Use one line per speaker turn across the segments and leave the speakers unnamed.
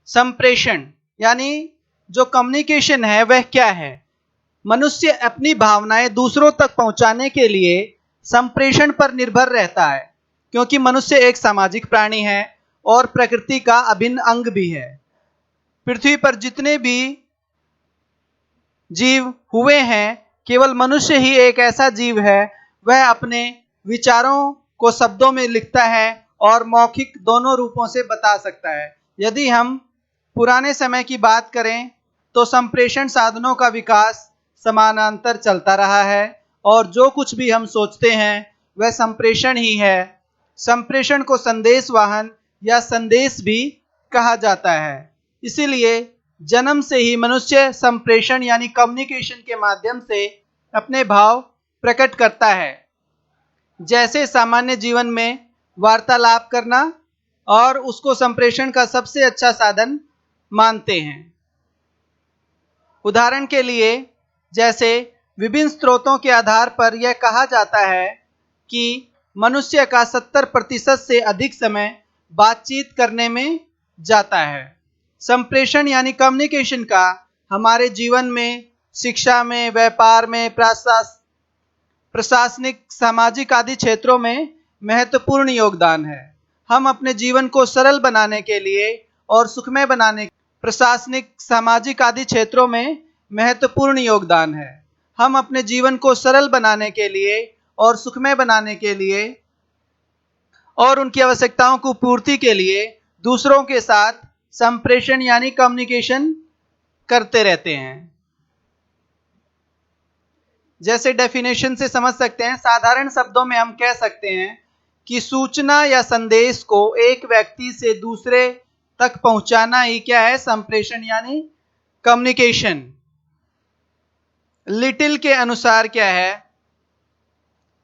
संप्रेषण यानी जो कम्युनिकेशन है वह क्या है? मनुष्य अपनी भावनाएं दूसरों तक पहुंचाने के लिए संप्रेषण पर निर्भर रहता है, क्योंकि मनुष्य एक सामाजिक प्राणी है और प्रकृति का अभिन्न अंग भी है। पृथ्वी पर जितने भी जीव हुए हैं, केवल मनुष्य ही एक ऐसा जीव है वह अपने विचारों को शब्दों में लिखता है और मौखिक दोनों रूपों से बता सकता है। यदि हम पुराने समय की बात करें तो संप्रेषण साधनों का विकास समानांतर चलता रहा है और जो कुछ भी हम सोचते हैं वह संप्रेषण ही है। संप्रेषण को संदेश वाहन या संदेश भी कहा जाता है। इसीलिए जन्म से ही मनुष्य संप्रेषण यानी कम्युनिकेशन के माध्यम से अपने भाव प्रकट करता है, जैसे सामान्य जीवन में वार्तालाप करना, और उसको संप्रेषण का सबसे अच्छा साधन मानते हैं। उदाहरण के लिए जैसे विभिन्न स्रोतों के आधार पर यह कहा जाता है कि मनुष्य का 70% से अधिक समय बातचीत करने में जाता है। संप्रेषण यानी कम्युनिकेशन का हमारे जीवन में, शिक्षा में, व्यापार में, प्रशासनिक, सामाजिक आदि क्षेत्रों में महत्वपूर्ण योगदान है। हम अपने जीवन को सरल बनाने के लिए और सुखमय बनाने, प्रशासनिक, सामाजिक आदि क्षेत्रों में महत्वपूर्ण योगदान है। हम अपने जीवन को सरल बनाने के लिए और सुखमय बनाने के लिए और उनकी आवश्यकताओं को पूर्ति के लिए दूसरों के साथ संप्रेषण यानी कम्युनिकेशन करते रहते हैं। जैसे डेफिनेशन से समझ सकते हैं, साधारण शब्दों में हम कह सकते हैं कि सूचना या संदेश को एक व्यक्ति से दूसरे तक पहुंचाना ही क्या है? संप्रेषण यानी कम्युनिकेशन। लिटिल के अनुसार क्या है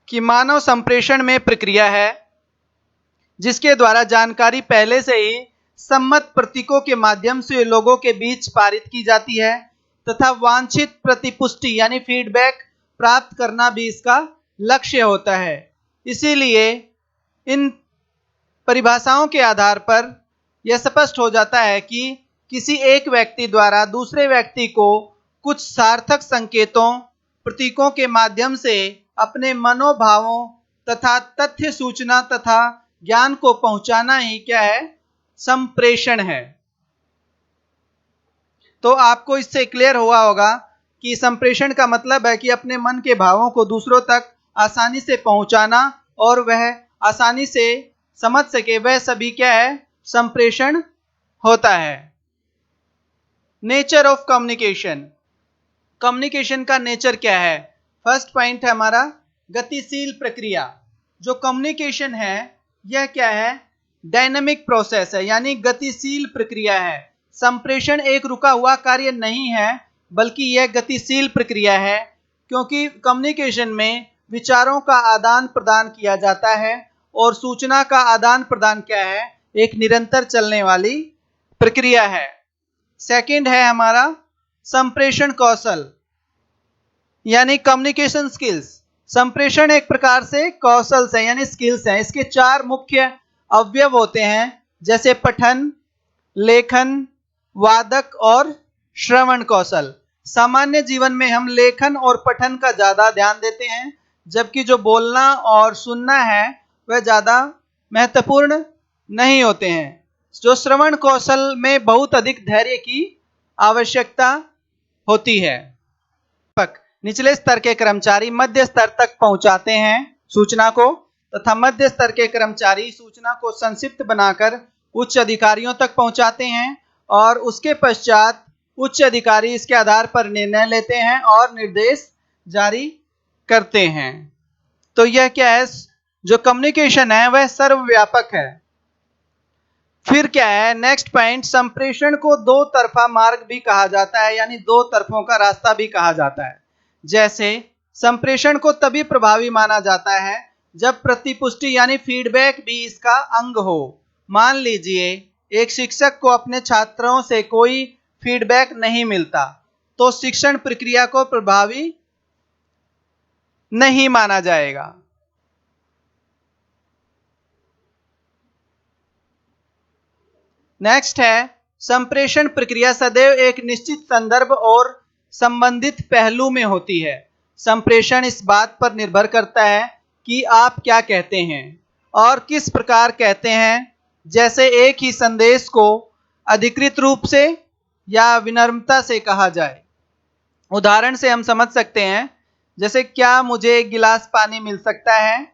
कि मानव संप्रेषण में प्रक्रिया है जिसके द्वारा जानकारी पहले से ही सम्मत प्रतीकों के माध्यम से लोगों के बीच पारित की जाती है तथा वांछित प्रतिपुष्टि यानी फीडबैक प्राप्त करना भी इसका लक्ष्य होता है। इसीलिए इन परिभाषाओं के आधार पर यह स्पष्ट हो जाता है कि किसी एक व्यक्ति द्वारा दूसरे व्यक्ति को कुछ सार्थक संकेतों, प्रतीकों के माध्यम से अपने मनोभावों तथा तथ्य, सूचना तथा ज्ञान को पहुंचाना ही क्या है? संप्रेषण है। तो आपको इससे क्लियर हुआ होगा कि संप्रेषण का मतलब है कि अपने मन के भावों को दूसरों तक आसानी से पहुंचाना और वह आसानी से समझ सके, वह सभी क्या है? संप्रेषण होता है। Nature of communication. कम्युनिकेशन का नेचर क्या है? फर्स्ट पॉइंट है हमारा गतिशील प्रक्रिया। जो कम्युनिकेशन है यह क्या है? डायनामिक प्रोसेस है, यानी गतिशील प्रक्रिया है। संप्रेषण एक रुका हुआ कार्य नहीं है, बल्कि यह गतिशील प्रक्रिया है, क्योंकि कम्युनिकेशन में विचारों का आदान प्रदान किया जाता है और सूचना का आदान प्रदान क्या है? एक निरंतर चलने वाली प्रक्रिया है। सेकंड है हमारा संप्रेषण कौशल यानी कम्युनिकेशन स्किल्स। संप्रेषण एक प्रकार से कौशल है यानी स्किल्स है। इसके 4 मुख्य अवयव होते हैं, जैसे पठन, लेखन, वादक और श्रवण कौशल। सामान्य जीवन में हम लेखन और पठन का ज्यादा ध्यान देते हैं, जबकि जो बोलना और सुनना है वह ज्यादा महत्वपूर्ण नहीं होते हैं। जो श्रवण कौशल में बहुत अधिक धैर्य की आवश्यकता होती है। निचले स्तर के कर्मचारी मध्य स्तर तक पहुंचाते हैं सूचना को, तथा मध्य स्तर के कर्मचारी सूचना को संक्षिप्त बनाकर उच्च अधिकारियों तक पहुंचाते हैं और उसके पश्चात उच्च अधिकारी इसके आधार पर निर्णय लेते हैं और निर्देश जारी करते हैं। तो यह क्या है? जो कम्युनिकेशन है वह सर्वव्यापक है। फिर क्या है? नेक्स्ट पॉइंट, संप्रेषण को दो तरफा मार्ग भी कहा जाता है, यानी दो तरफों का रास्ता भी कहा जाता है। जैसे संप्रेषण को तभी प्रभावी माना जाता है जब प्रतिपुष्टि यानी फीडबैक भी इसका अंग हो। मान लीजिए एक शिक्षक को अपने छात्रों से कोई फीडबैक नहीं मिलता तो शिक्षण प्रक्रिया को प्रभावी नहीं माना जाएगा। नेक्स्ट है संप्रेषण प्रक्रिया सदैव एक निश्चित संदर्भ और संबंधित पहलू में होती है। संप्रेषण इस बात पर निर्भर करता है कि आप क्या कहते हैं और किस प्रकार कहते हैं, जैसे एक ही संदेश को अधिकृत रूप से या विनम्रता से कहा जाए। उदाहरण से हम समझ सकते हैं, जैसे क्या मुझे एक गिलास पानी मिल सकता है,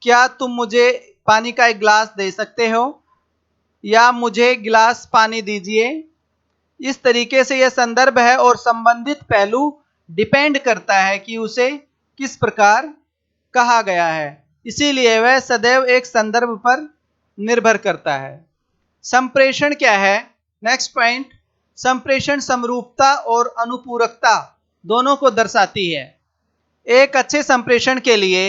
क्या तुम मुझे पानी का एक गिलास दे सकते हो, या मुझे गिलास पानी दीजिए। इस तरीके से यह संदर्भ है और संबंधित पहलू डिपेंड करता है कि उसे किस प्रकार कहा गया है, इसीलिए वह सदैव एक संदर्भ पर निर्भर करता है। संप्रेषण क्या है? नेक्स्ट पॉइंट, संप्रेषण समरूपता और अनुपूरकता दोनों को दर्शाती है। एक अच्छे संप्रेषण के लिए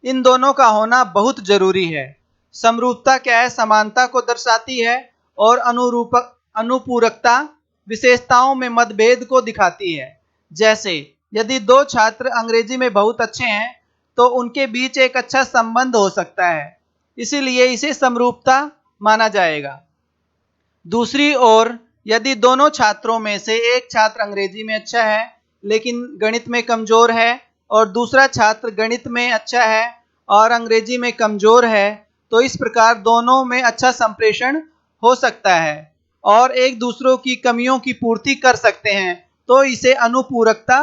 इन दोनों का होना बहुत जरूरी है। समरूपता क्या है? समानता को दर्शाती है और अनुपूरकता विशेषताओं में मतभेद को दिखाती है। जैसे यदि दो छात्र अंग्रेजी में बहुत अच्छे हैं तो उनके बीच एक अच्छा संबंध हो सकता है, इसीलिए इसे समरूपता माना जाएगा। दूसरी ओर यदि दोनों छात्रों में से एक छात्र अंग्रेजी में अच्छा है लेकिन गणित में कमजोर है और दूसरा छात्र गणित में अच्छा है और अंग्रेजी में कमजोर है, तो इस प्रकार दोनों में अच्छा संप्रेषण हो सकता है और एक दूसरों की कमियों की पूर्ति कर सकते हैं, तो इसे अनुपूरकता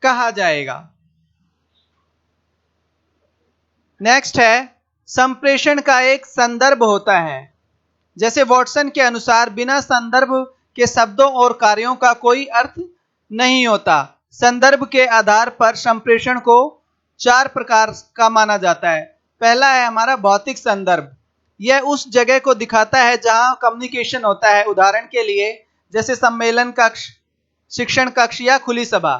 कहा जाएगा। नेक्स्ट है, संप्रेषण का एक संदर्भ होता है। जैसे वॉटसन के अनुसार बिना संदर्भ के शब्दों और कार्यों का कोई अर्थ नहीं होता। संदर्भ के आधार पर संप्रेषण को 4 प्रकार का माना जाता है। पहला है हमारा भौतिक संदर्भ। यह उस जगह को दिखाता है जहां कम्युनिकेशन होता है, उदाहरण के लिए जैसे सम्मेलन कक्ष, शिक्षण कक्ष या खुली सभा।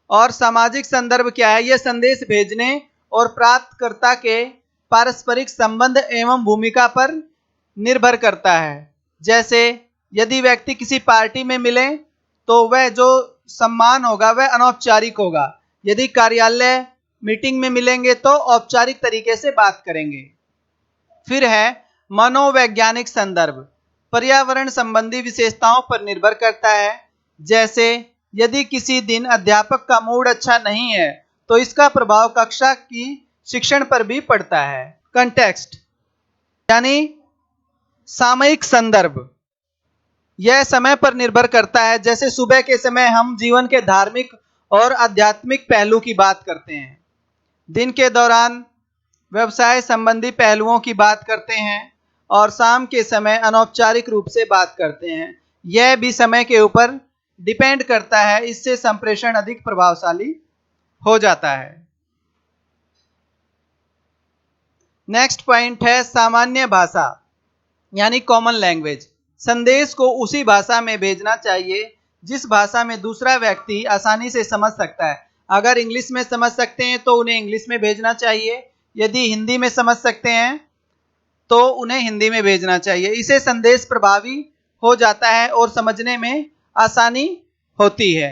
और सामाजिक संदर्भ क्या है? यह संदेश भेजने और प्राप्तकर्ता के पारस्परिक संबंध एवं भूमिका पर निर्भर करता है। जैसे यदि व्यक्ति किसी पार्टी में मिले तो वह जो सम्मान होगा वह अनौपचारिक होगा, यदि कार्यालय मीटिंग में मिलेंगे तो औपचारिक तरीके से बात करेंगे। फिर है मनोवैज्ञानिक संदर्भ। पर्यावरण संबंधी विशेषताओं पर निर्भर करता है। जैसे यदि किसी दिन अध्यापक का मूड अच्छा नहीं है तो इसका प्रभाव कक्षा की शिक्षण पर भी पड़ता है। कंटेक्स्ट यानी सामयिक संदर्भ, यह समय पर निर्भर करता है। जैसे सुबह के समय हम जीवन के धार्मिक और आध्यात्मिक पहलू की बात करते हैं, दिन के दौरान व्यवसाय संबंधी पहलुओं की बात करते हैं और शाम के समय अनौपचारिक रूप से बात करते हैं। यह भी समय के ऊपर डिपेंड करता है, इससे संप्रेषण अधिक प्रभावशाली हो जाता है। नेक्स्ट पॉइंट है सामान्य भाषा यानी कॉमन लैंग्वेज। संदेश को उसी भाषा में भेजना चाहिए जिस भाषा में दूसरा व्यक्ति आसानी से समझ सकता है। अगर इंग्लिश में समझ सकते हैं तो उन्हें इंग्लिश में भेजना चाहिए, यदि हिंदी में समझ सकते हैं तो उन्हें हिंदी में भेजना चाहिए। इससे संदेश प्रभावी हो जाता है और समझने में आसानी होती है।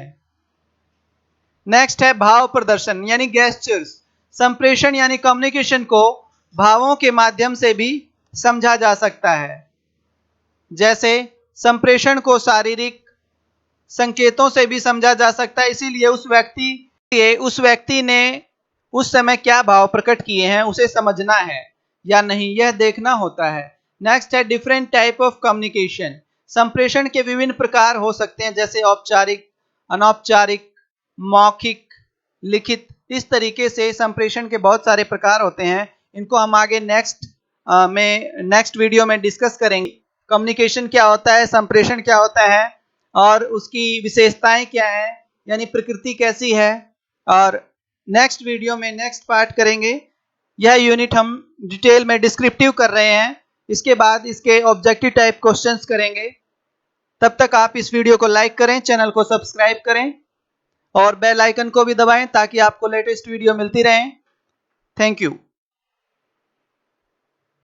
नेक्स्ट है भाव प्रदर्शन यानी गेस्चर्स। संप्रेषण यानी कम्युनिकेशन को भावों के माध्यम से भी समझा जा सकता है। जैसे संप्रेषण को शारीरिक संकेतों से भी समझा जा सकता है, इसीलिए उस व्यक्ति ने उस समय क्या भाव प्रकट किए हैं उसे समझना है या नहीं, यह देखना होता है। नेक्स्ट है डिफरेंट टाइप ऑफ कम्युनिकेशन। संप्रेषण के विभिन्न प्रकार हो सकते हैं, जैसे औपचारिक, अनौपचारिक, मौखिक, लिखित। इस तरीके से संप्रेषण के बहुत सारे प्रकार होते हैं। इनको हम आगे नेक्स्ट वीडियो में डिस्कस करेंगे। कम्युनिकेशन क्या होता है, संप्रेषण क्या होता है और उसकी विशेषताएं क्या है, यानी प्रकृति कैसी है, और नेक्स्ट वीडियो में नेक्स्ट पार्ट करेंगे। यह यूनिट हम डिटेल में डिस्क्रिप्टिव कर रहे हैं, इसके बाद इसके ऑब्जेक्टिव टाइप क्वेश्चंस करेंगे। तब तक आप इस वीडियो को लाइक करें, चैनल को सब्सक्राइब करें और बेल आइकन को भी दबाएं ताकि आपको लेटेस्ट वीडियो मिलती रहे। Thank you.